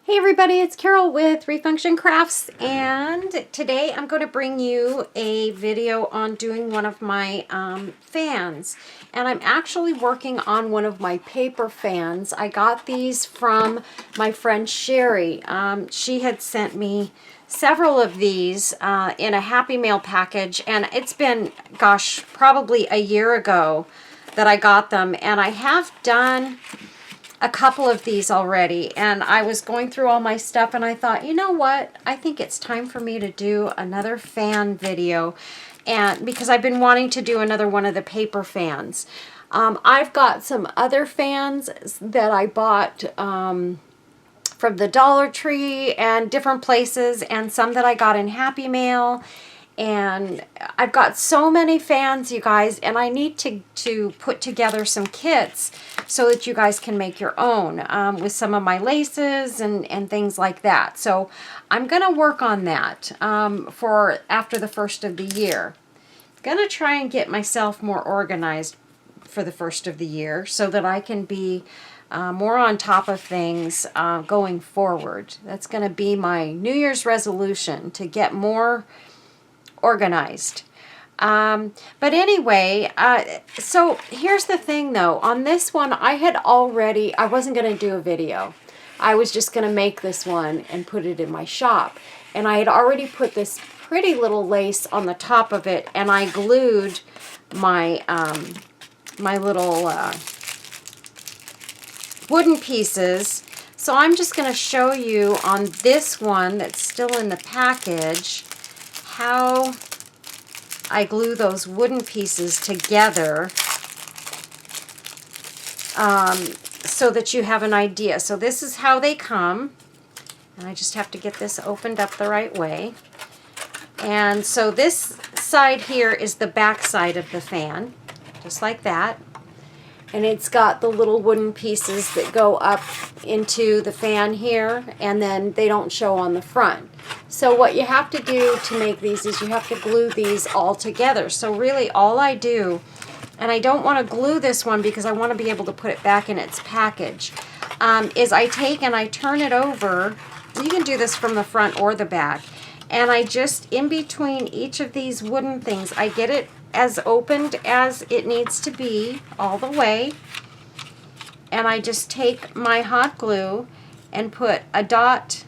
Hey everybody, it's Carol with Refunction Crafts, and today I'm going to bring you a video on doing one of my fans. And I'm actually working on one of my paper fans. I got these from my friend Sherry. She had sent me several of these in a Happy Mail package, and it's been, gosh, probably a year ago that I got them, and I have done a couple of these already, and I was going through all my stuff and I thought, you know what, I think it's time for me to do another fan video, and because I've been wanting to do another one of the paper fans. I've got some other fans that I bought from the Dollar Tree and different places, and some that I got in Happy Mail. And I've got so many fans, you guys, and I need to put together some kits so that you guys can make your own with some of my laces and things like that. So I'm going to work on that for after the first of the year. Going to try and get myself more organized for the first of the year so that I can be more on top of things going forward. That's going to be my New Year's resolution, to get more organized. But anyway, so here's the thing though. On this one, I wasn't going to do a video. I was just going to make this one and put it in my shop. And I had already put this pretty little lace on the top of it, and I glued my, my little wooden pieces. So I'm just going to show you on this one that's still in the package how I glue those wooden pieces together so that you have an idea. So this is how they come, and I just have to get this opened up the right way. And so this side here is the back side of the fan, just like that. And it's got the little wooden pieces that go up into the fan here, and then they don't show on the front. So what you have to do to make these is you have to glue these all together. So really all I do, and I don't want to glue this one because I want to be able to put it back in its package, is I take and I turn it over. You can do this from the front or the back. And I just, in between each of these wooden things, I get it as opened as it needs to be all the way. And I just take my hot glue and put a dot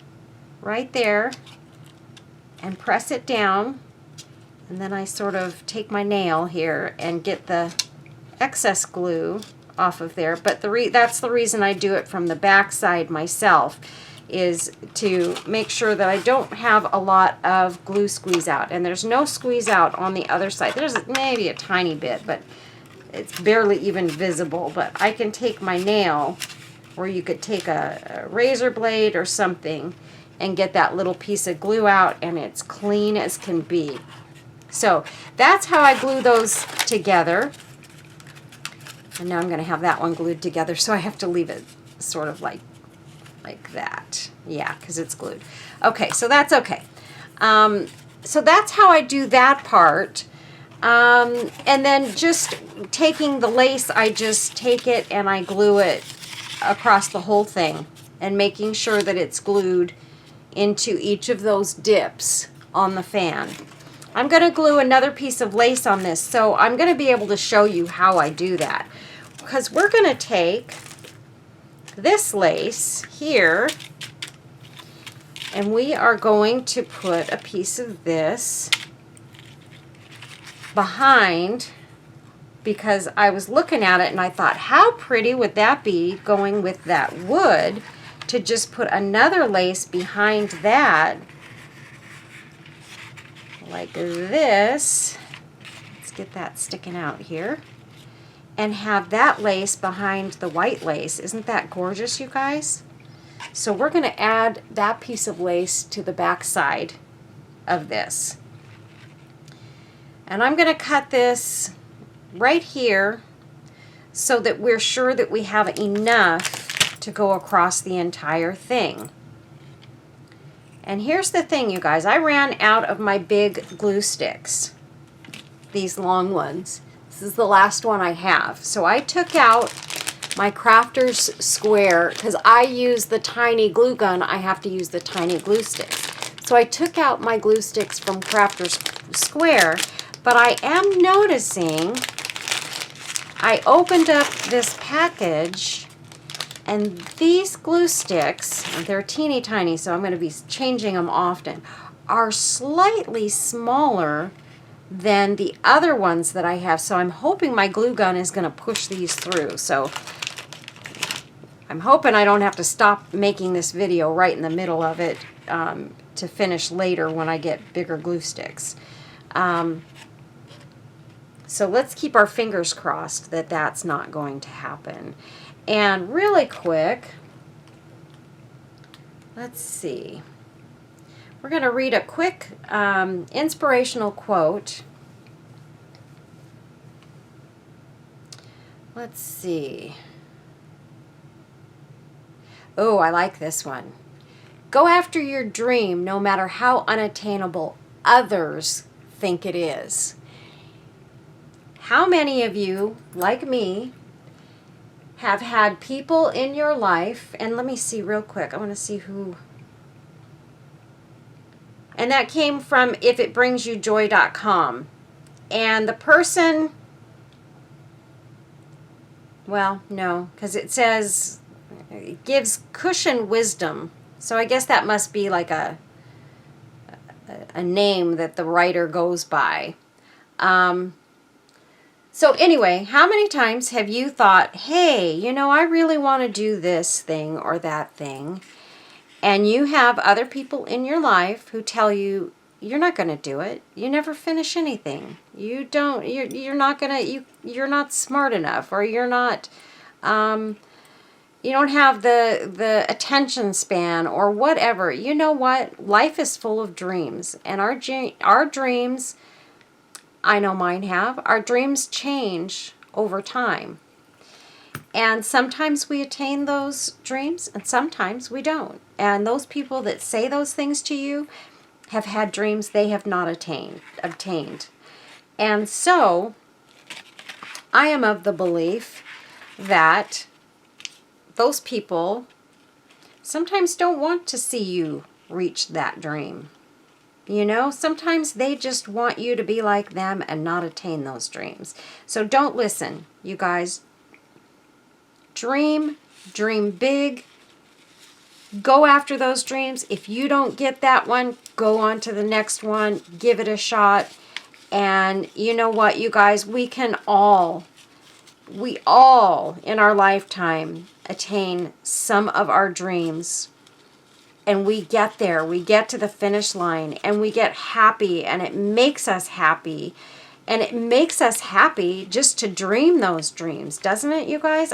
right there and press it down. And then I sort of take my nail here and get the excess glue off of there. But that's the reason I do it from the back side myself, is to make sure that I don't have a lot of glue squeeze out. And there's no squeeze out on the other side. There's maybe a tiny bit, but it's barely even visible. But I can take my nail, or you could take a razor blade or something, and get that little piece of glue out, and it's clean as can be. So that's how I glue those together. And now I'm going to have that one glued together, so I have to leave it sort of like that. Yeah, because it's glued. Okay, so that's okay. So that's how I do that part. And then just taking the lace, I just take it and I glue it across the whole thing, and making sure that it's glued into each of those dips on the fan. I'm going to glue another piece of lace on this, so I'm going to be able to show you how I do that. Because we're going to take this lace here, and we are going to put a piece of this behind, because I was looking at it and I thought, how pretty would that be going with that wood, to just put another lace behind that like this. Let's get that sticking out here, and have that lace behind the white lace. Isn't that gorgeous, you guys? So we're going to add that piece of lace to the back side of this. And I'm going to cut this right here so that we're sure that we have enough to go across the entire thing. And here's the thing, you guys. I ran out of my big glue sticks, these long ones. This is the last one I have. So I took out my crafter's square, because I use the tiny glue gun, I have to use the tiny glue sticks. So I took out my glue sticks from crafter's square, but I am noticing, I opened up this package, and these glue sticks, they're teeny tiny, so I'm going to be changing them often, are slightly smaller than the other ones that I have. So I'm hoping my glue gun is going to push these through. So I'm hoping I don't have to stop making this video right in the middle of it to finish later when I get bigger glue sticks. So let's keep our fingers crossed that that's not going to happen. And really quick, let's see. We're going to read a quick inspirational quote. Let's see. Oh, I like this one. Go after your dream no matter how unattainable others think it is. How many of you, like me, have had people in your life, and let me see real quick. I want to see who. And that came from ifitbringsyoujoy.com. And the person, well, no, because it says it gives cushion wisdom. So I guess that must be like a name that the writer goes by. So anyway, how many times have you thought, hey, you know, I really want to do this thing or that thing, and you have other people in your life who tell you, you're not going to do it. You never finish anything. You're not going to, you're not smart enough, or you're not, you don't have the attention span or whatever. You know what? Life is full of dreams, and our dreams, I know mine have, our dreams change over time. And sometimes we attain those dreams, and sometimes we don't. And those people that say those things to you have had dreams they have not obtained. And so, I am of the belief that those people sometimes don't want to see you reach that dream. You know, sometimes they just want you to be like them and not attain those dreams. So don't listen, you guys. Dream big. Go after those dreams. If you don't get that one, go on to the next one. Give it a shot. And you know what, you guys, we all in our lifetime attain some of our dreams. And we get there. We get to the finish line. And we get happy. And it makes us happy. And it makes us happy just to dream those dreams, doesn't it, you guys?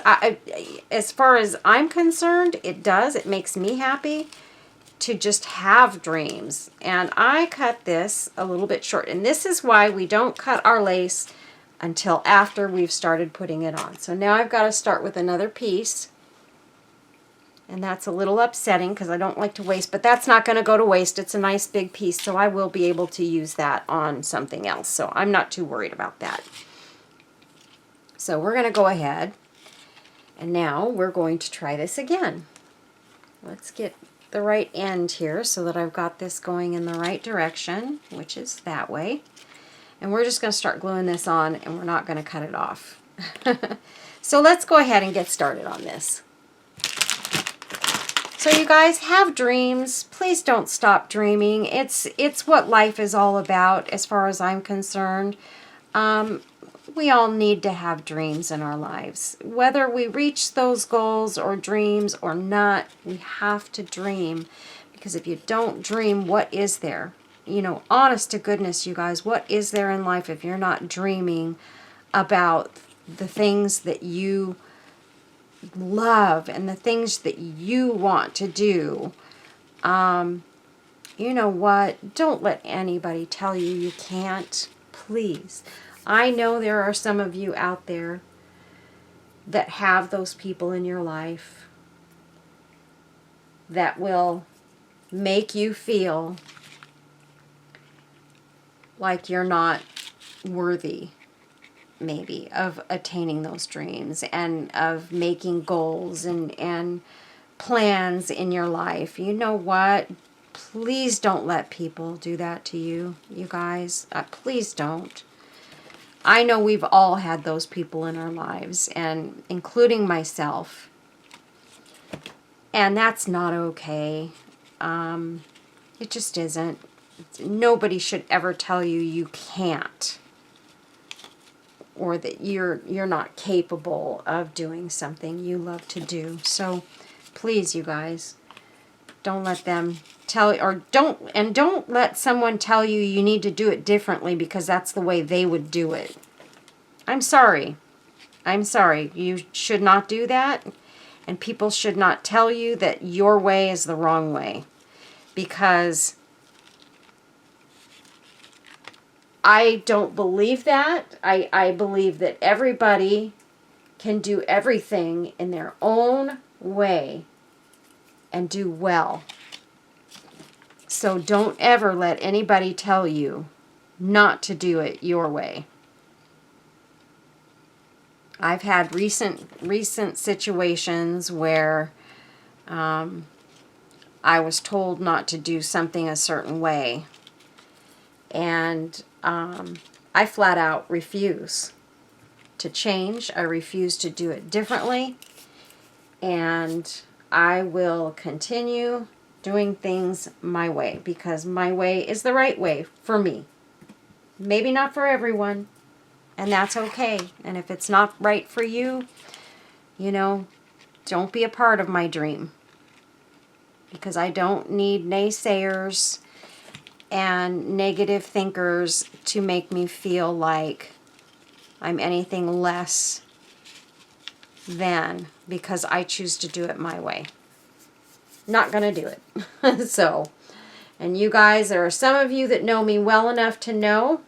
As far as I'm concerned, it does. It makes me happy to just have dreams. And I cut this a little bit short. And this is why we don't cut our lace until after we've started putting it on. So now I've got to start with another piece. And that's a little upsetting because I don't like to waste, but that's not going to go to waste. It's a nice big piece, so I will be able to use that on something else. So I'm not too worried about that. So we're going to go ahead, and now we're going to try this again. Let's get the right end here so that I've got this going in the right direction, which is that way. And we're just going to start gluing this on, and we're not going to cut it off. So let's go ahead and get started on this. So you guys, have dreams. Please don't stop dreaming. It's what life is all about as far as I'm concerned. We all need to have dreams in our lives. Whether we reach those goals or dreams or not, we have to dream. Because if you don't dream, what is there? You know, honest to goodness, you guys, what is there in life if you're not dreaming about the things that you love and the things that you want to do? You know what? Don't let anybody tell you you can't. Please. I know there are some of you out there that have those people in your life that will make you feel like you're not worthy. maybe of attaining those dreams and of making goals and plans in your life. You know what? Please don't let people do that to you, you guys. Please don't. I know we've all had those people in our lives, and including myself. And that's not okay. It just isn't. Nobody should ever tell you you can't, or that you're not capable of doing something you love to do. So please, you guys, don't let them tell, or don't let someone tell you you need to do it differently because that's the way they would do it. I'm sorry. I'm sorry. You should not do that, and people should not tell you that your way is the wrong way, because I don't believe that. I believe that everybody can do everything in their own way and do well. So don't ever let anybody tell you not to do it your way. I've had recent situations where I was told not to do something a certain way, and I flat out refuse to change. I refuse to do it differently, and I will continue doing things my way, because my way is the right way for me. Maybe not for everyone, and that's okay. And if it's not right for you, don't be a part of my dream, because I don't need naysayers and negative thinkers to make me feel like I'm anything less than because I choose to do it my way. Not gonna do it. So, and you guys, there are some of you that know me well enough to know.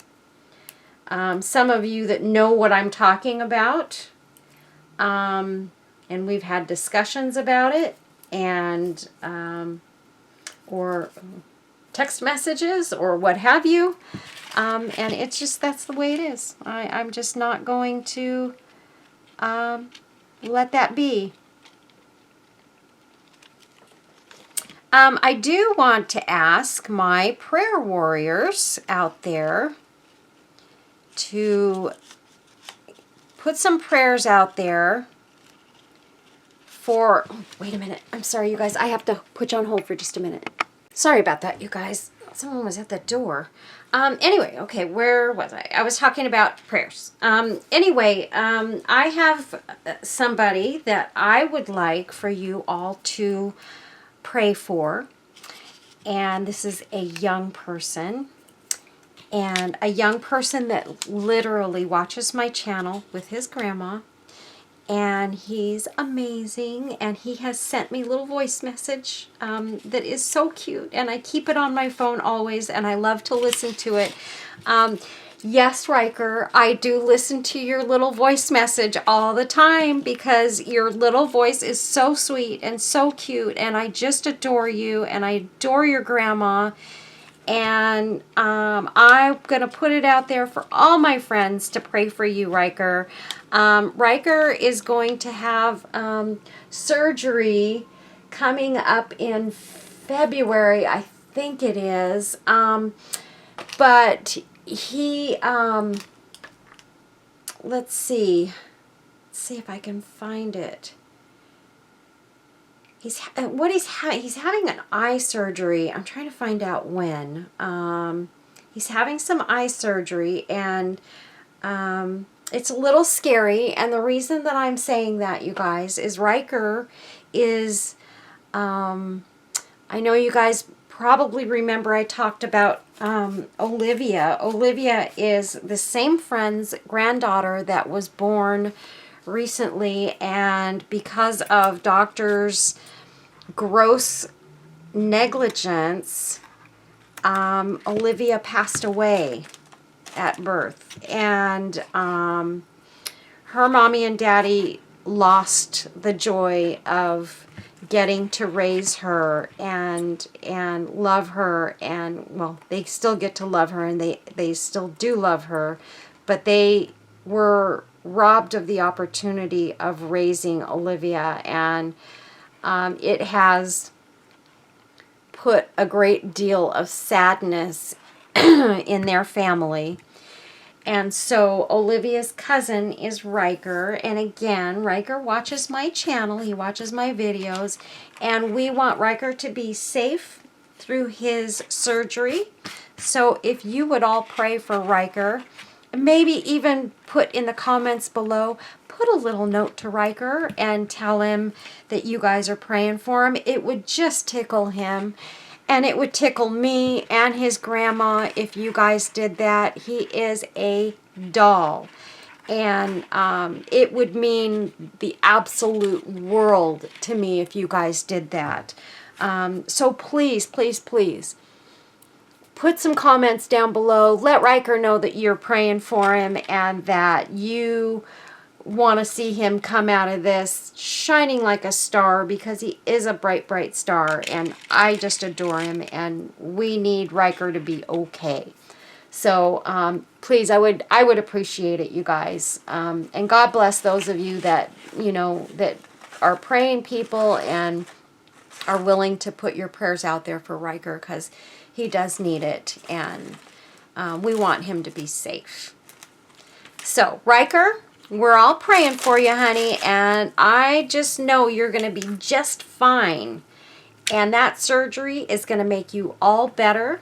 Some of you that know what I'm talking about. And we've had discussions about it, and or text messages or what have you. And it's just, that's the way it is. I'm just not going to let that be. I do want to ask my prayer warriors out there to put some prayers out there for... Wait a minute. I'm sorry, you guys. I have to put you on hold for just a minute. Sorry about that, you guys. Someone was at the door. Anyway, okay, where was I? I was talking about prayers. Anyway, I have somebody that I would like for you all to pray for. And this is a young person. And a young person that literally watches my channel with his grandma. And he's amazing, and he has sent me a little voice message that is so cute, and I keep it on my phone always, and I love to listen to it. Yes, Riker, I do listen to your little voice message all the time, because your little voice is so sweet and so cute, and I just adore you, and I adore your grandma. And I'm going to put it out there for all my friends to pray for you, Riker. Riker is going to have surgery coming up in February, I think it is. But he, let's see if I can find it. He's having an eye surgery. I'm trying to find out when. He's having some eye surgery, and it's a little scary. And the reason that I'm saying that, you guys, is Riker is, I know you guys probably remember I talked about Olivia. Olivia is the same friend's granddaughter that was born recently, and because of doctors' gross negligence, Olivia passed away at birth, and her mommy and daddy lost the joy of getting to raise her and love her, and well, they still get to love her, and they still do love her, but they were robbed of the opportunity of raising Olivia, and it has put a great deal of sadness in their family. And so Olivia's cousin is Riker, and again, Riker watches my channel, he watches my videos, and we want Riker to be safe through his surgery. So if you would all pray for Riker, maybe even put in the comments below, put a little note to Riker and tell him that you guys are praying for him. It would just tickle him. And it would tickle me and his grandma if you guys did that. He is a doll. And it would mean the absolute world to me if you guys did that. So please, please, please, put some comments down below. Let Riker know that you're praying for him and that you want to see him come out of this shining like a star, because he is a bright, bright star, and I just adore him, and we need Riker to be okay. So please, I would appreciate it, you guys. And God bless those of you that, you know, that are praying people and are willing to put your prayers out there for Riker, because he does need it, and we want him to be safe. So Riker, we're all praying for you, honey, and I just know you're going to be just fine. And that surgery is going to make you all better,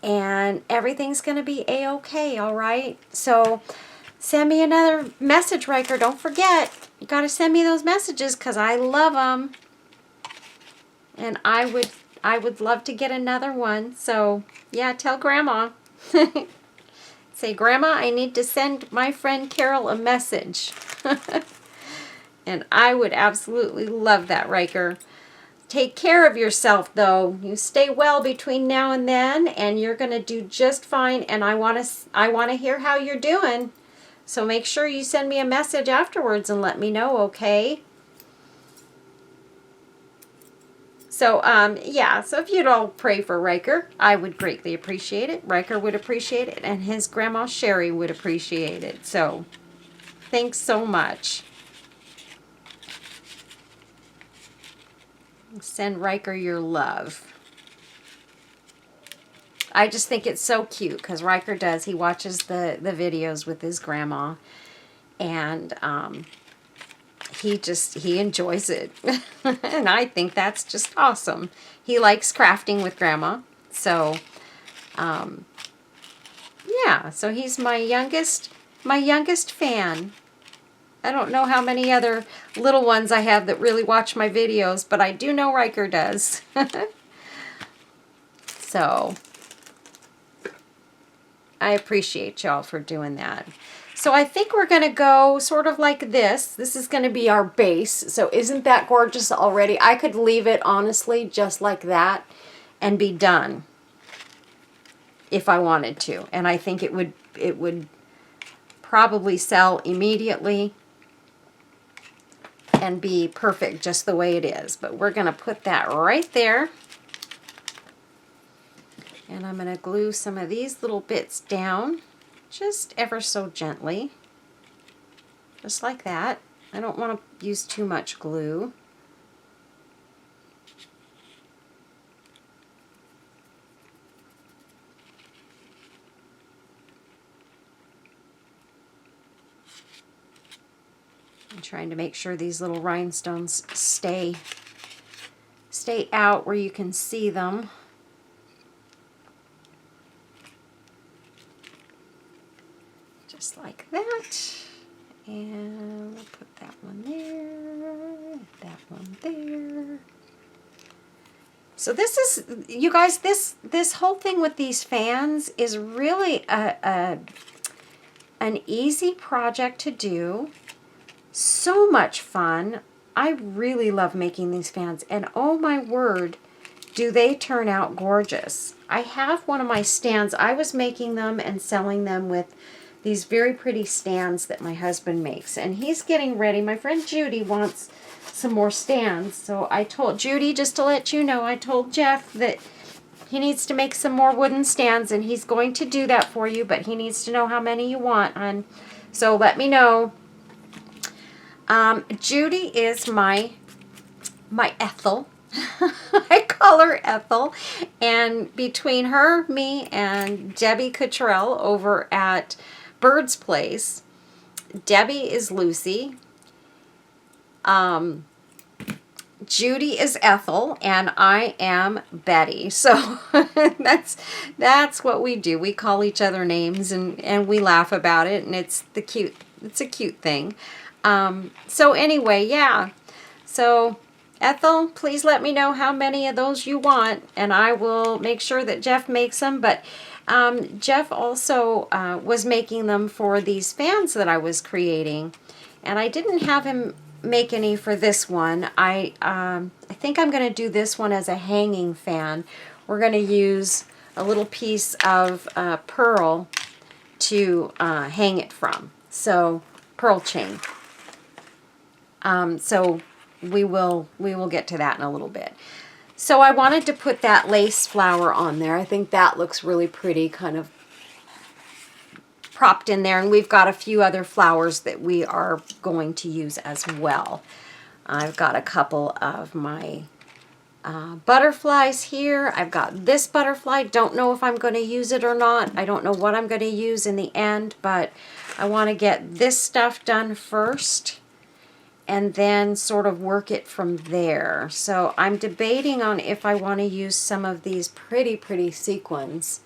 and everything's going to be a-okay, all right? So send me another message, Riker. Don't forget, you got to send me those messages, because I love them. And I would love to get another one. So, yeah, tell Grandma. Say, Grandma, I need to send my friend Carol a message. And I would absolutely love that, Riker. Take care of yourself, though. You stay well between now and then, and you're going to do just fine. And I want to hear how you're doing. So make sure you send me a message afterwards and let me know, okay? So, yeah, so if you'd all pray for Riker, I would greatly appreciate it. Riker would appreciate it, and his grandma Sherry would appreciate it. So, thanks so much. Send Riker your love. I just think it's so cute, because Riker does. He watches the videos with his grandma, and he enjoys it. And I think that's just awesome. He likes crafting with Grandma. So, yeah, so he's my youngest fan. I don't know how many other little ones I have that really watch my videos, but I do know Riker does. So, I appreciate y'all for doing that. So I think we're going to go sort of like this. This is going to be our base. So isn't that gorgeous already? I could leave it, honestly, just like that and be done if I wanted to. And I think it would probably sell immediately and be perfect just the way it is. But we're going to put that right there. And I'm going to glue some of these little bits down. Just ever so gently, just like that. I don't want to use too much glue. I'm trying to make sure these little rhinestones stay out where you can see them. Just like that, and we'll put that one there, that one there. So this is, you guys, this whole thing with these fans is really an easy project to do. So much fun. I really love making these fans, and oh my word, do they turn out gorgeous. I have one of my stands. I was making them and selling them with these very pretty stands that my husband makes. And he's getting ready. My friend Judy wants some more stands. So I told Judy, just to let you know, I told Jeff that he needs to make some more wooden stands, and he's going to do that for you, but he needs to know how many you want. And So let me know. Judy is my Ethel. I call her Ethel. And between her, me, and Debbie Cottrell over at Bird's Place, Debbie is Lucy. Judy is Ethel, and I am Betty. So that's what we do. We call each other names, and we laugh about it, and it's a cute thing. So anyway, yeah. So Ethel, please let me know how many of those you want, and I will make sure that Jeff makes them. But Jeff also was making them for these fans that I was creating, and I didn't have him make any for this one. I think I'm going to do this one as a hanging fan. We're going to use a little piece of pearl to hang it from. So pearl chain. So we will get to that in a little bit. So I wanted to put that lace flower on there. I think that looks really pretty, kind of propped in there, and we've got a few other flowers that we are going to use as well. I've got a couple of my butterflies here. I've got this butterfly. Don't know if I'm going to use it or not. I don't know what I'm going to use in the end, but I want to get this stuff done first and then sort of work it from there. So I'm debating on if I want to use some of these pretty sequins,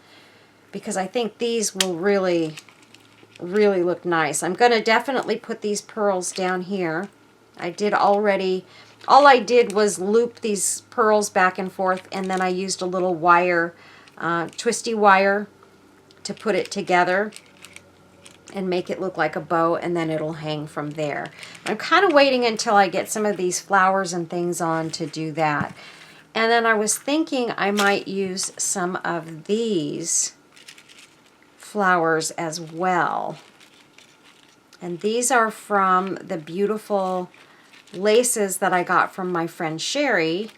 because I think these will really look nice. I'm going to definitely put these pearls down here. I did already, all I did was loop these pearls back and forth, and then I used a little wire, twisty wire, to put it together and make it look like a bow, and then it'll hang from there. I'm kind of waiting until I get some of these flowers and things on to do that. And then I was thinking I might use some of these flowers as well. And these are from the beautiful laces that I got from my friend Sherry.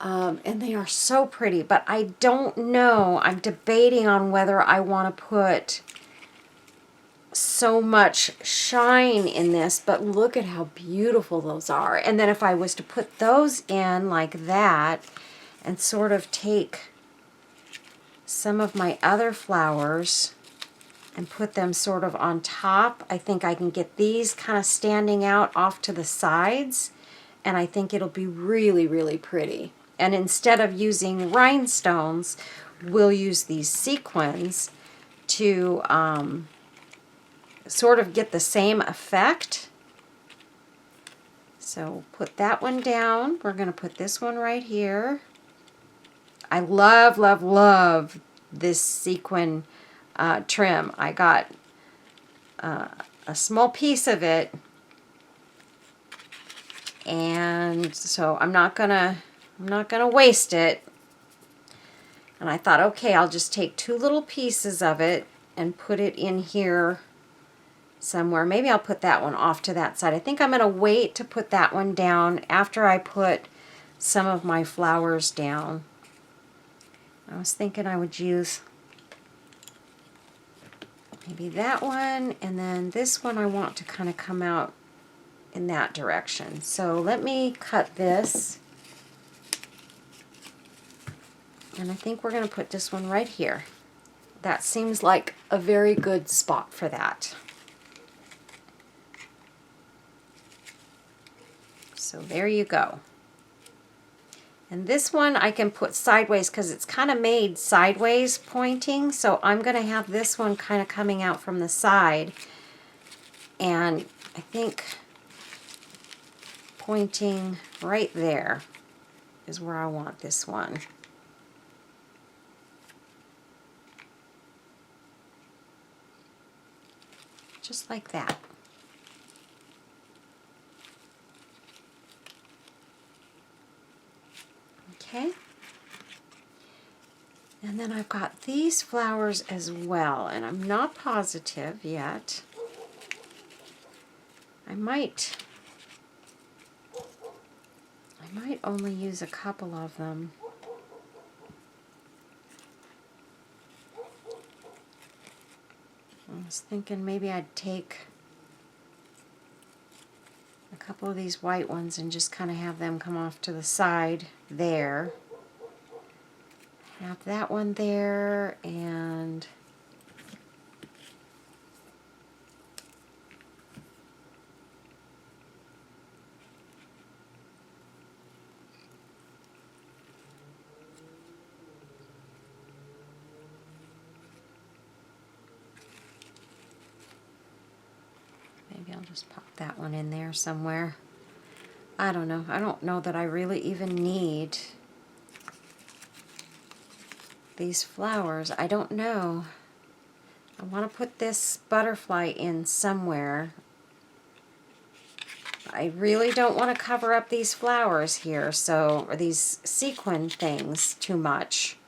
And they are so pretty, but I don't know. I'm debating on whether I want to put so much shine in this, but look at how beautiful those are. And then if I was to put those in like that and sort of take some of my other flowers and put them sort of on top, I think I can get these kind of standing out off to the sides, and I think it'll be really pretty. And instead of using rhinestones, we'll use these sequins to sort of get the same effect. So put that one down. We're going to put this one right here. I love this sequin trim. I got a small piece of it, and so I'm not gonna waste it. And I thought, okay, I'll just take two little pieces of it and put it in here somewhere. Maybe I'll put that one off to that side. I think I'm going to wait to put that one down after I put some of my flowers down. I was thinking I would use maybe that one, and then this one I want to kind of come out in that direction. So let me cut this. And I think we're going to put this one right here. That seems like a very good spot for that. So there you go. And this one I can put sideways because it's kind of made sideways pointing. So I'm going to have this one kind of coming out from the side. And I think pointing right there is where I want this one. Just like that. Okay. And then I've got these flowers as well, and I'm not positive yet. I might only use a couple of them. was thinking maybe I'd take a couple of these white ones and just kind of have them come off to the side there. Have that one there, and maybe I'll just pop that one in there somewhere. I don't know. I don't know that I really even need these flowers. I don't know. I want to put this butterfly in somewhere. I really don't want to cover up these flowers here, or these sequin things too much.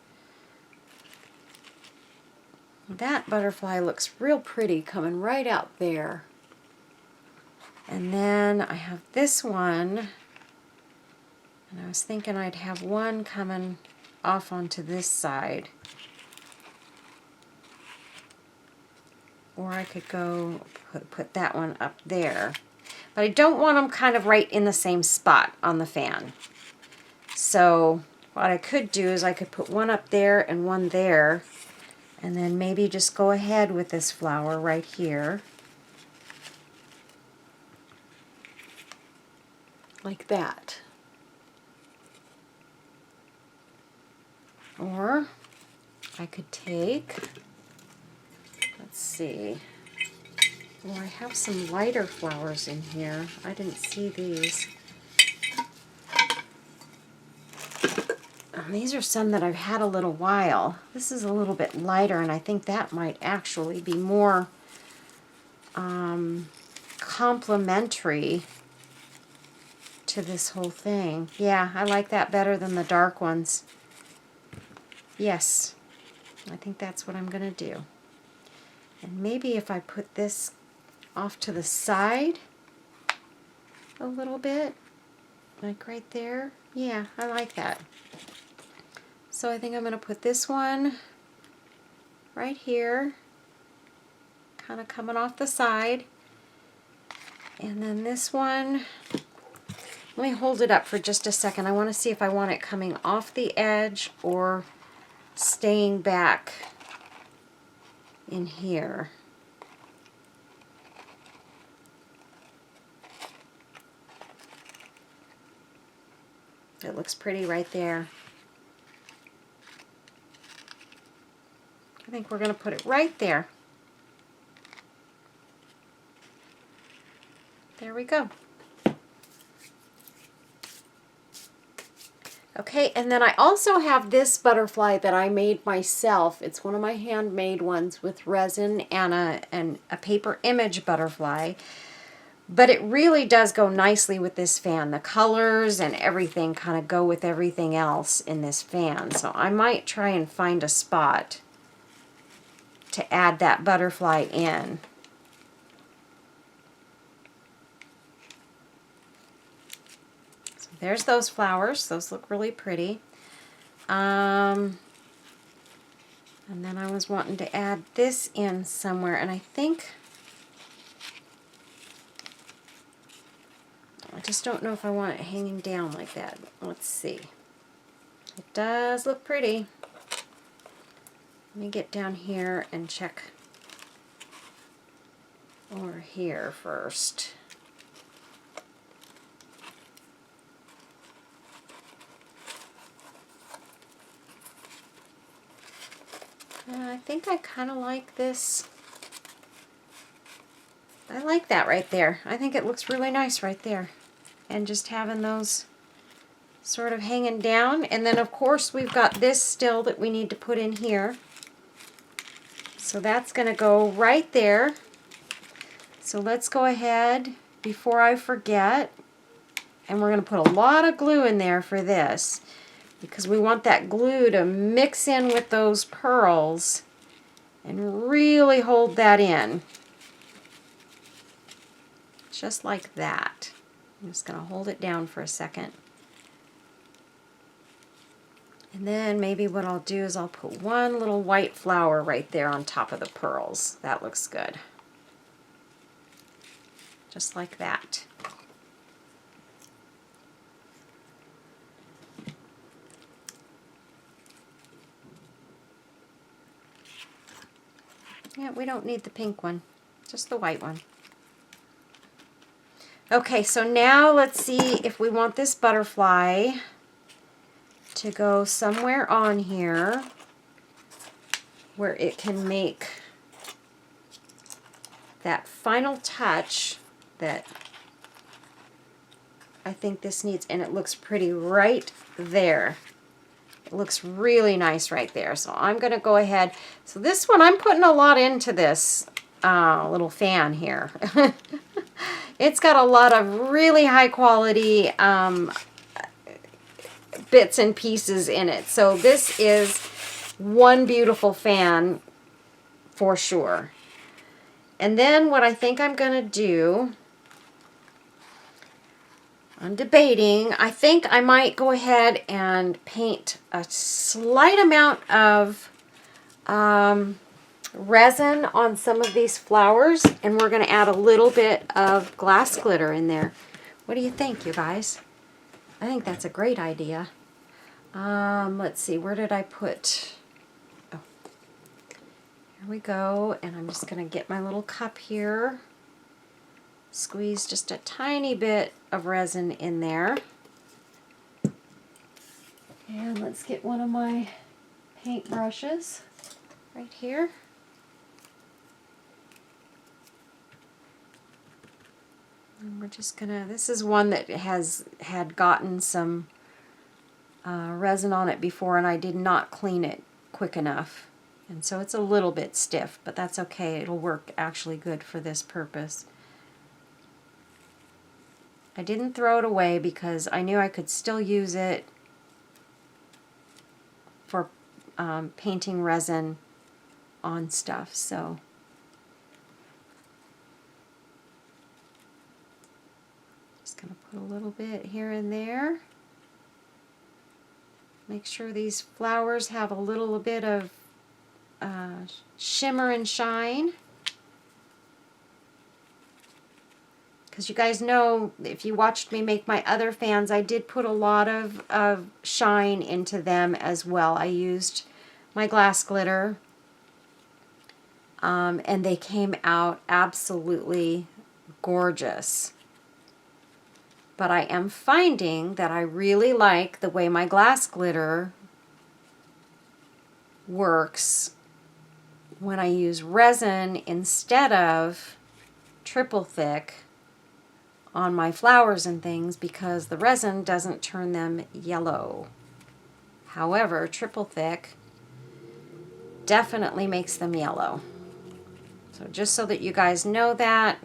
That butterfly looks real pretty coming right out there. And then I have this one, and I was thinking I'd have one coming off onto this side. Or I could go put that one up there. But I don't want them kind of right in the same spot on the fan. So what I could do is I could put one up there and one there, and then maybe just go ahead with this flower right here. Like that. Or I could take, let's see, well, I have some lighter flowers in here. I didn't see these. These are some that I've had a little while. This is a little bit lighter, and I think that might actually be more complementary to this whole thing. Yeah, I like that better than the dark ones. Yes, I think that's what I'm going to do. And maybe if I put this off to the side a little bit, like right there. Yeah, I like that. So I think I'm going to put this one right here, kind of coming off the side. And then this one, let me hold it up for just a second. I want to see if I want it coming off the edge or staying back in here. It looks pretty right there. I think we're going to put it right there. There we go. Okay, and then I also have this butterfly that I made myself. It's one of my handmade ones with resin and a paper image butterfly. But it really does go nicely with this fan. The colors and everything kind of go with everything else in this fan. So I might try and find a spot to add that butterfly in. So there's those flowers. Those look really pretty. And then I was wanting to add this in somewhere, and I think, I just don't know if I want it hanging down like that. Let's see. It does look pretty. Let me get down here and check over here first. I think I kind of like this. I like that right there. I think it looks really nice right there. And just having those sort of hanging down. And then of course we've got this still that we need to put in here. So that's going to go right there. So let's go ahead before I forget. And we're going to put a lot of glue in there for this, because we want that glue to mix in with those pearls and really hold that in. Just like that. I'm just going to hold it down for a second. And then maybe what I'll do is I'll put one little white flower right there on top of the pearls. That looks good. Just like that. Yeah, we don't need the pink one, just the white one. Okay, so now let's see if we want this butterfly to go somewhere on here where it can make that final touch that I think this needs, and it looks pretty right there. It looks really nice right there. So I'm going to go ahead. So this one, I'm putting a lot into this little fan here. It's got a lot of really high quality bits and pieces in it. So this is one beautiful fan for sure. And then what I think I'm going to do, I'm debating, I think I might go ahead and paint a slight amount of resin on some of these flowers, and we're going to add a little bit of glass glitter in there. What do you think, you guys? I think that's a great idea. Let's see, where did I put... Oh, here we go, and I'm just going to get my little cup here. Squeeze just a tiny bit of resin in there. And let's get one of my paint brushes right here. And we're just gonna, this is one that had gotten some resin on it before, and I did not clean it quick enough. And so it's a little bit stiff, but that's okay. It'll work actually good for this purpose. I didn't throw it away because I knew I could still use it for painting resin on stuff. So just going to put a little bit here and there. Make sure these flowers have a little bit of shimmer and shine. Because you guys know, if you watched me make my other fans, I did put a lot of shine into them as well. I used my glass glitter, and they came out absolutely gorgeous. But I am finding that I really like the way my glass glitter works when I use resin instead of triple thick on my flowers and things, because the resin doesn't turn them yellow. However, triple thick definitely makes them yellow. So just so that you guys know that,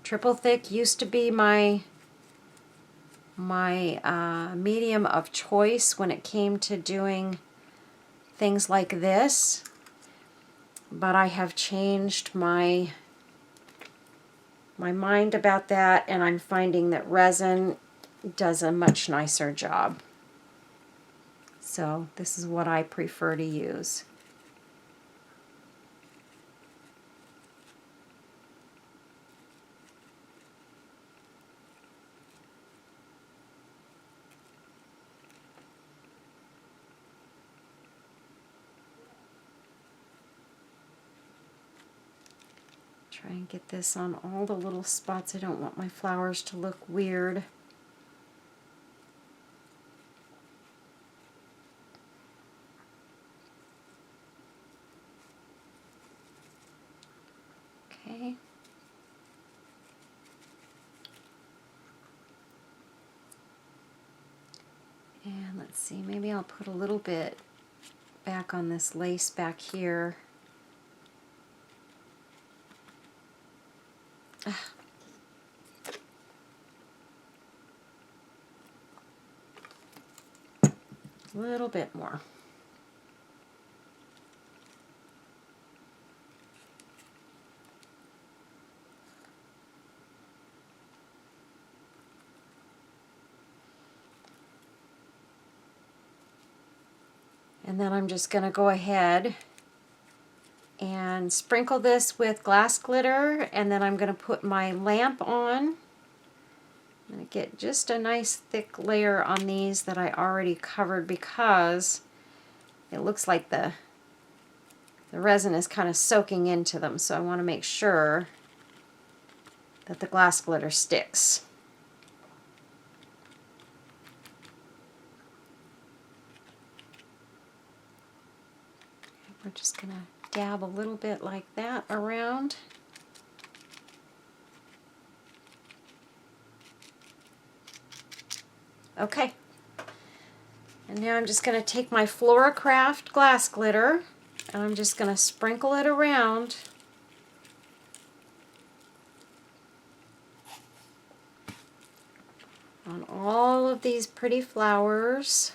triple thick used to be my medium of choice when it came to doing things like this, but I have changed my mind about that, and I'm finding that resin does a much nicer job. So this is what I prefer to use. Try and get this on all the little spots. I don't want my flowers to look weird. Okay. And let's see, maybe I'll put a little bit back on this lace back here. A little bit more. And then I'm just going to go ahead and sprinkle this with glass glitter, and then I'm going to put my lamp on. I'm going to get just a nice thick layer on these that I already covered because it looks like the resin is kind of soaking into them, so I want to make sure that the glass glitter sticks. We're just going to dab a little bit like that around. Okay. And now I'm just going to take my Floracraft glass glitter and I'm just going to sprinkle it around. On all of these pretty flowers.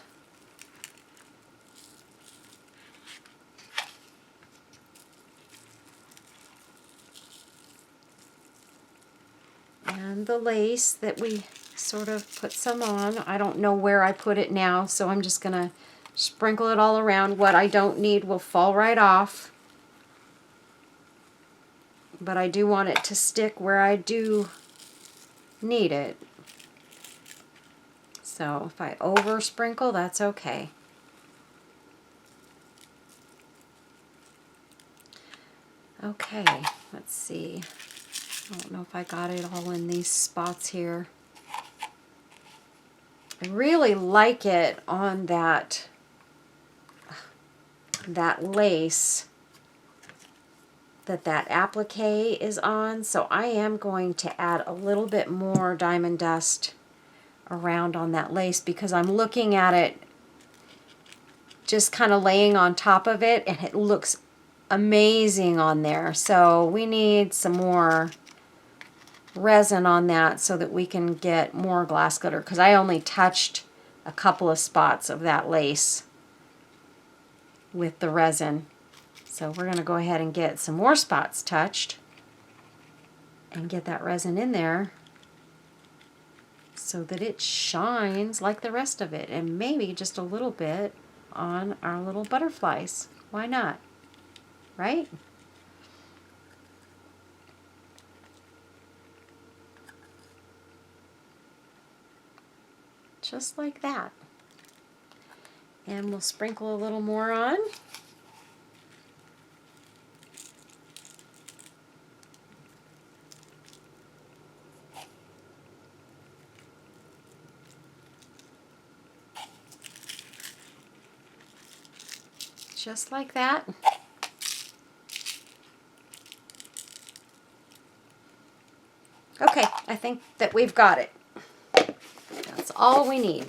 And the lace that we sort of put some on. I don't know where I put it now, so I'm just going to sprinkle it all around. What I don't need will fall right off. But I do want it to stick where I do need it. So if I over sprinkle, that's okay. Okay, let's see. I don't know if I got it all in these spots here. I really like it on that lace that applique is on, so I am going to add a little bit more diamond dust around on that lace because I'm looking at it just kind of laying on top of it and it looks amazing on there. So we need some more resin on that so that we can get more glass glitter because I only touched a couple of spots of that lace with the resin. So we're going to go ahead and get some more spots touched and get that resin in there so that it shines like the rest of it, and maybe just a little bit on our little butterflies. Why not? Right? Just like that. And we'll sprinkle a little more on. Just like that. Okay, I think that we've got it. That's all we need.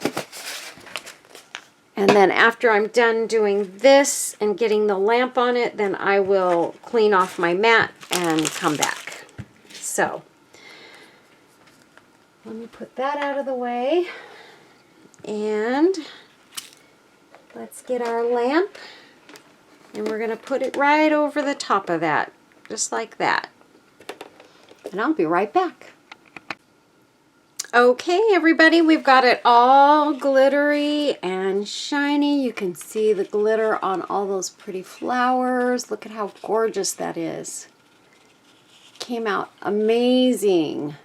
And then after I'm done doing this and getting the lamp on it, then I will clean off my mat and come back. So, let me put that out of the way. And let's get our lamp. And we're going to put it right over the top of that, just like that. And I'll be right back. Okay, everybody, we've got it all glittery and shiny. You can see the glitter on all those pretty flowers. Look at how gorgeous that is. Came out amazing.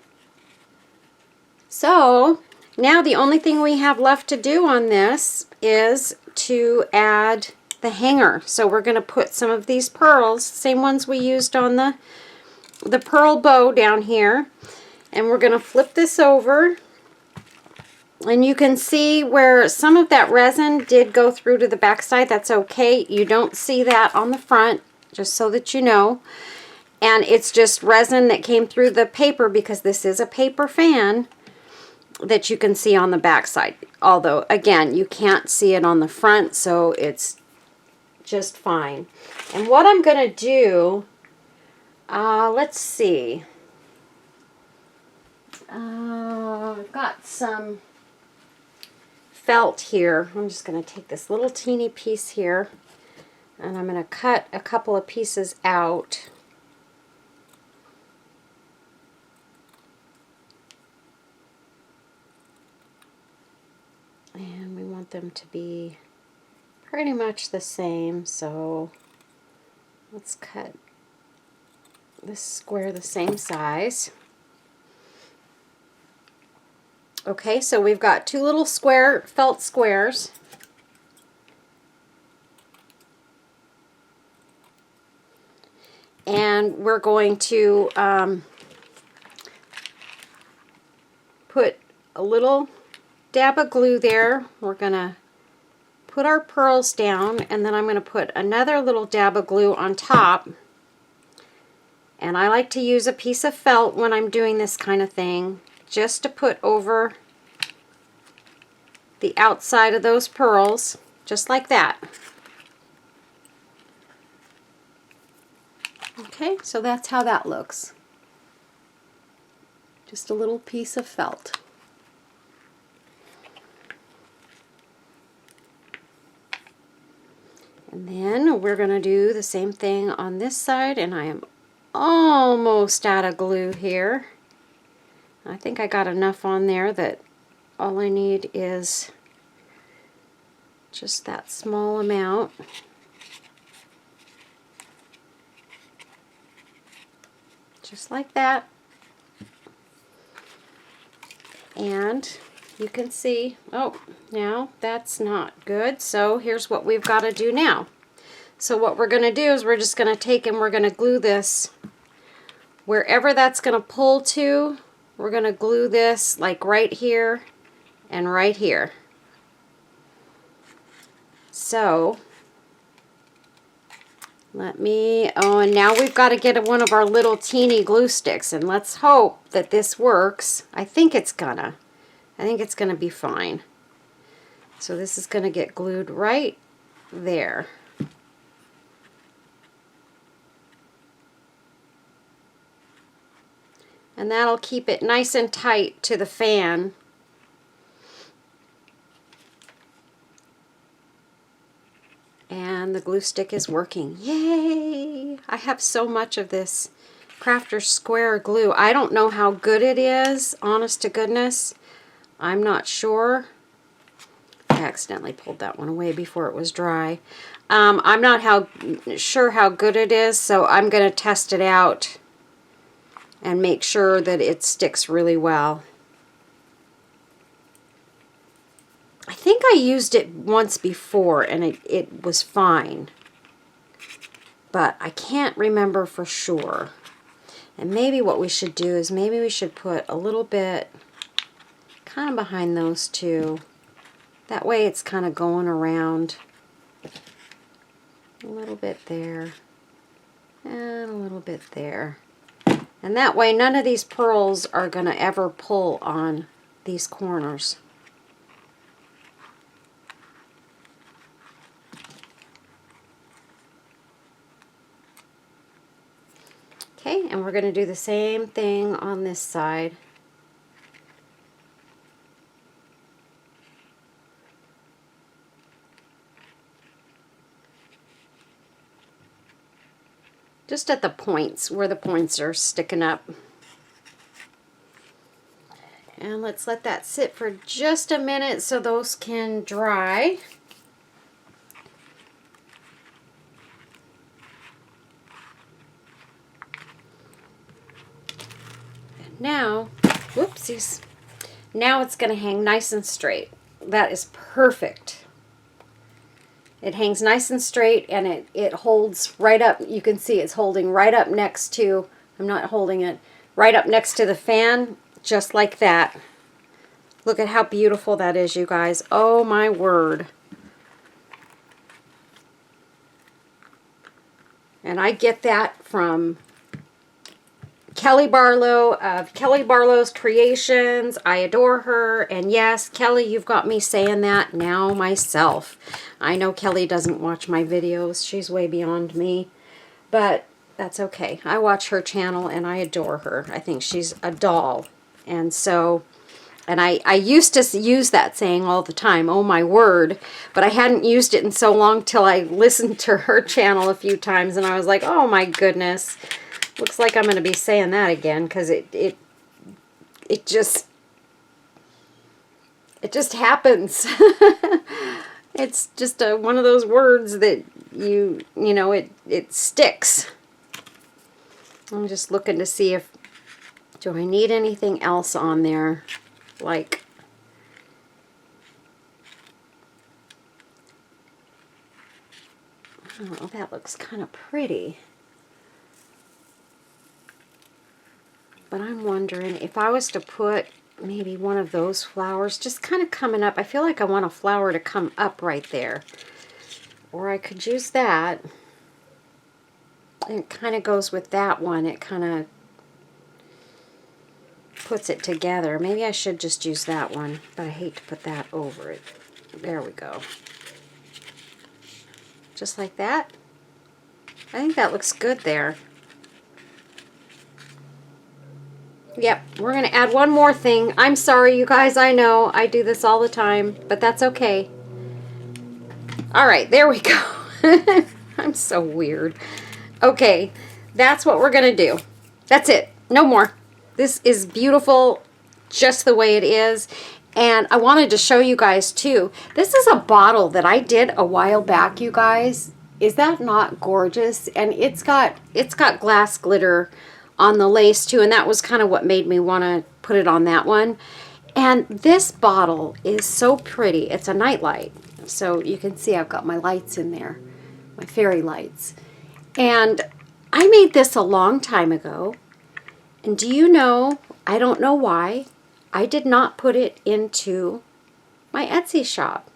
So, now the only thing we have left to do on this is to add the hanger. So we're going to put some of these pearls, same ones we used on the pearl bow down here, and we're going to flip this over, and you can see where some of that resin did go through to the back side. That's okay. You don't see that on the front, just so that you know. And it's just resin that came through the paper because this is a paper fan that you can see on the back side. Although, again, you can't see it on the front, so it's just fine. And what I'm going to do, let's see. I've got some felt here. I'm just going to take this little teeny piece here and I'm going to cut a couple of pieces out. And we want them to be pretty much the same, so let's cut this square the same size. Okay, so we've got two little square felt squares. And we're going to put a little dab of glue there. We're going to put our pearls down, and then I'm going to put another little dab of glue on top. And I like to use a piece of felt when I'm doing this kind of thing, just to put over the outside of those pearls, just like that. Okay, so that's how that looks. Just a little piece of felt. And then we're going to do the same thing on this side, and I am almost out of glue here. I think I got enough on there that all I need is just that small amount. Just like that. And you can see, oh, now that's not good. So here's what we've got to do now. So what we're going to do is we're just going to take and we're going to glue this wherever that's going to pull to. We're going to glue this like right here and right here. So let me, oh, and now we've got to get one of our little teeny glue sticks, and let's hope that this works. I think it's gonna be fine. So this is gonna get glued right there. And that'll keep it nice and tight to the fan. And the glue stick is working. Yay! I have so much of this Crafter's Square glue. I don't know how good it is, honest to goodness. I'm not sure. I accidentally pulled that one away before it was dry. I'm not sure how good it is, so I'm going to test it out and make sure that it sticks really well. I think I used it once before and it was fine, but I can't remember for sure. And maybe what we should do is maybe we should put a little bit kind of behind those two. That way it's kind of going around. A little bit there and a little bit there. And that way none of these pearls are going to ever pull on these corners. Okay, and we're going to do the same thing on this side. Just at the points, where the points are sticking up. And let's let that sit for just a minute so those can dry. Now, whoopsies, now it's going to hang nice and straight. That is perfect. It hangs nice and straight, and it holds right up. You can see it's holding right up next to, I'm not holding it, right up next to the fan, just like that. Look at how beautiful that is, you guys. Oh my word. And I get that from Kelly Barlow of Kelly Barlow's Creations. I adore her, and yes, Kelly, you've got me saying that now myself. I know Kelly doesn't watch my videos. She's way beyond me, but that's okay. I watch her channel and I adore her. I think she's a doll. And so, and I used to use that saying all the time, oh my word, but I hadn't used it in so long till I listened to her channel a few times, and I was like, oh my goodness. Looks like I'm going to be saying that again, because it just happens. It it's just one of those words that you know, it sticks. I'm just looking to see if, do I need anything else on there? Like, oh, that looks kind of pretty. But I'm wondering if I was to put maybe one of those flowers just kind of coming up. I feel like I want a flower to come up right there. Or I could use that. It kind of goes with that one. It kind of puts it together. Maybe I should just use that one, but I hate to put that over it. There we go. Just like that. I think that looks good there. Yep, we're going to add one more thing. I'm sorry, you guys. I know I do this all the time, but that's okay. All right, there we go. I'm so weird. Okay, that's what we're going to do. That's it. No more. This is beautiful just the way it is. And I wanted to show you guys too. This is a bottle that I did a while back, you guys. Is that not gorgeous? And it's got glass glitter on the lace too, and that was kind of what made me want to put it on that one. And this bottle is so pretty. It's a nightlight. So you can see I've got my lights in there, my fairy lights. And I made this a long time ago. And do you know, I don't know why, I did not put it into my Etsy shop.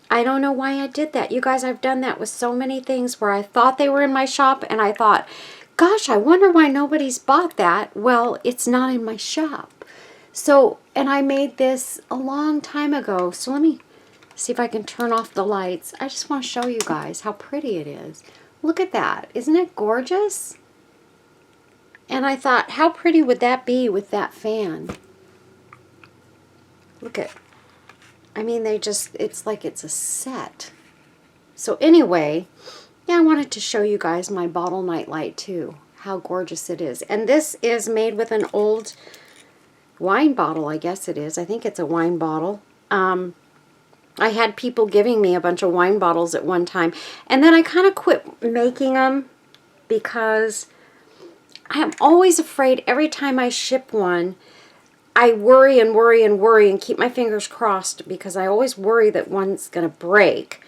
I don't know why I did that. You guys, I've done that with so many things where I thought they were in my shop and I thought, gosh, I wonder why nobody's bought that. Well, it's not in my shop. So, and I made this a long time ago. So let me see if I can turn off the lights. I just want to show you guys how pretty it is. Look at that. Isn't it gorgeous? And I thought, how pretty would that be with that fan? Look at, I mean, they just, it's like it's a set. So anyway, yeah, I wanted to show you guys my bottle nightlight too. How gorgeous it is. And this is made with an old wine bottle, I guess it is. I think it's a wine bottle. I had people giving me a bunch of wine bottles at one time. And then I kind of quit making them because I am always afraid every time I ship one, I worry and worry and worry and keep my fingers crossed because I always worry that one's going to break.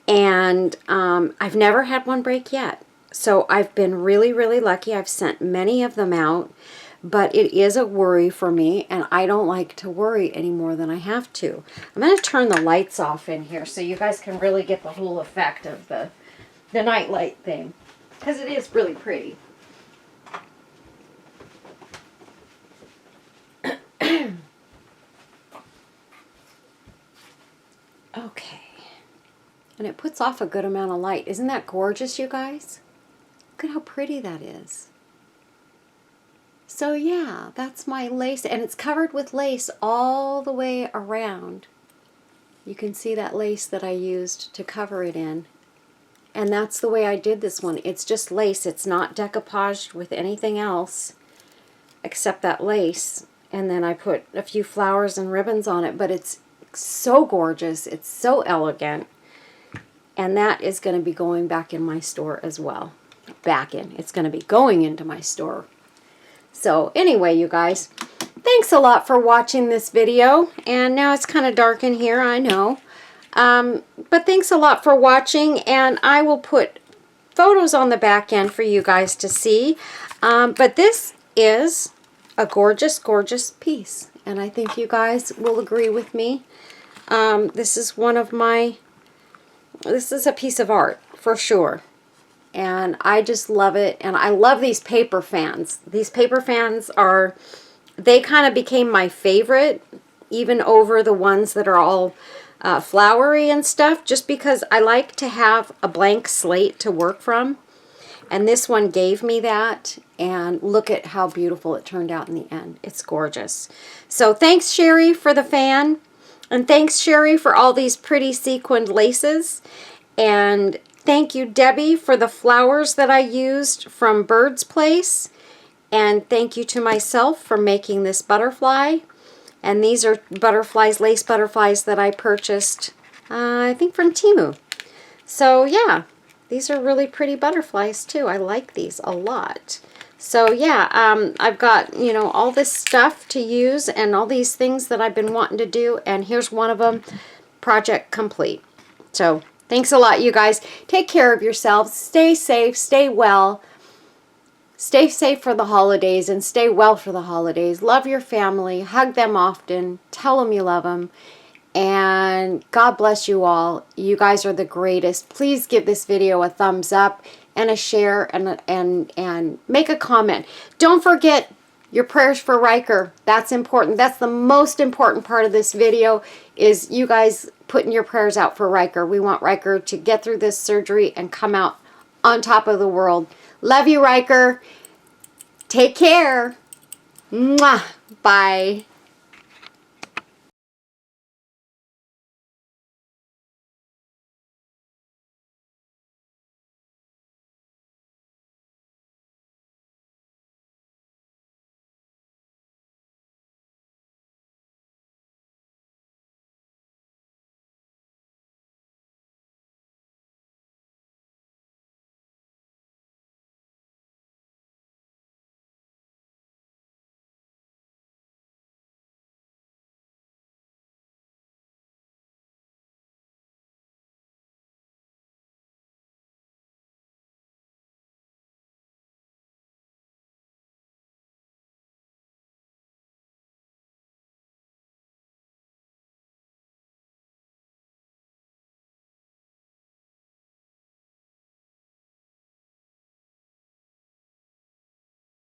And I've never had one break yet. So I've been really, really lucky. I've sent many of them out. But it is a worry for me, and I don't like to worry any more than I have to. I'm going to turn the lights off in here so you guys can really get the whole effect of the nightlight thing. Because it is really pretty. Okay. And it puts off a good amount of light. Isn't that gorgeous, you guys? Look at how pretty that is. So yeah, that's my lace, and it's covered with lace all the way around. You can see that lace that I used to cover it in. And that's the way I did this one. It's just lace. It's not decoupaged with anything else except that lace. And then I put a few flowers and ribbons on it, but it's so gorgeous. It's so elegant. And that is going to be going back in my store as well. It's going to be going into my store. So anyway, you guys, thanks a lot for watching this video. And now it's kind of dark in here, I know. But thanks a lot for watching, and I will put photos on the back end for you guys to see. But this is a gorgeous, gorgeous piece, and I think you guys will agree with me. This is this is a piece of art for sure. And I just love it. And I love these paper fans. These paper fans they kind of became my favorite, even over the ones that are all flowery and stuff, just because I like to have a blank slate to work from. And this one gave me that. And look at how beautiful it turned out in the end. It's gorgeous. So thanks, Sherry, for the fan. And thanks, Sherry, for all these pretty sequined laces. And thank you, Debbie, for the flowers that I used from Bird's Place. And thank you to myself for making this butterfly. And these are butterflies, lace butterflies that I purchased I think from Temu. So yeah, these are really pretty butterflies too. I like these a lot. So yeah, I've got, you know, all this stuff to use and all these things that I've been wanting to do, and here's one of them, project complete. So thanks a lot, you guys. Take care of yourselves. Stay safe, stay well. Stay safe for the holidays and stay well for the holidays. Love your family. Hug them often. Tell them you love them. And God bless you all. You guys are the greatest. Please give this video a thumbs up and a share and make a comment. Don't forget your prayers for Riker. That's important. That's the most important part of this video, is you guys putting your prayers out for Riker. We want Riker to get through this surgery and come out on top of the world. Love you, Riker. Take care. Mwah. Bye.